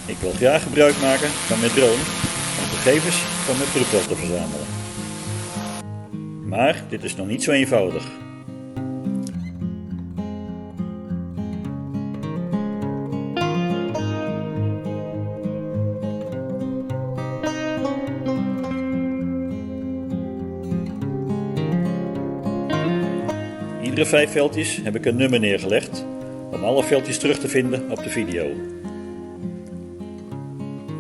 Ik wil graag gebruik maken van mijn drone om gegevens van mijn vluchtveld te verzamelen. Maar dit is nog niet zo eenvoudig. Iedere 5 veldjes heb ik een nummer neergelegd om alle veldjes terug te vinden op de video.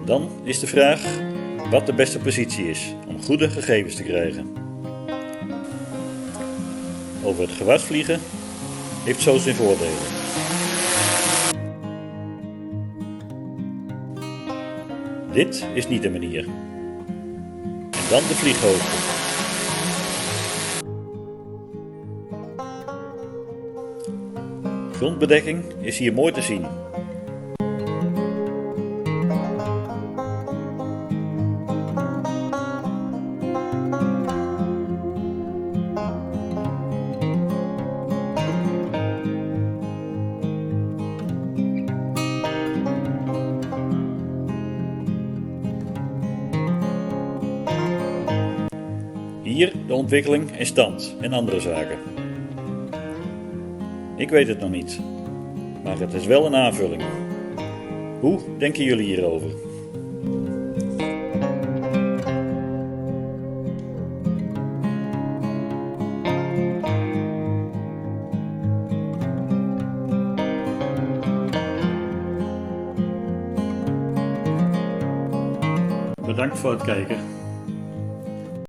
Dan is de vraag wat de beste positie is om goede gegevens te krijgen. Over het gewas vliegen heeft zo zijn voordelen. Dit is niet de manier. En dan de vlieghoogte. Grondbedekking is hier mooi te zien. Hier de ontwikkeling en stand en andere zaken. Ik weet het nog niet, maar het is wel een aanvulling. Hoe denken jullie hierover? Bedankt voor het kijken.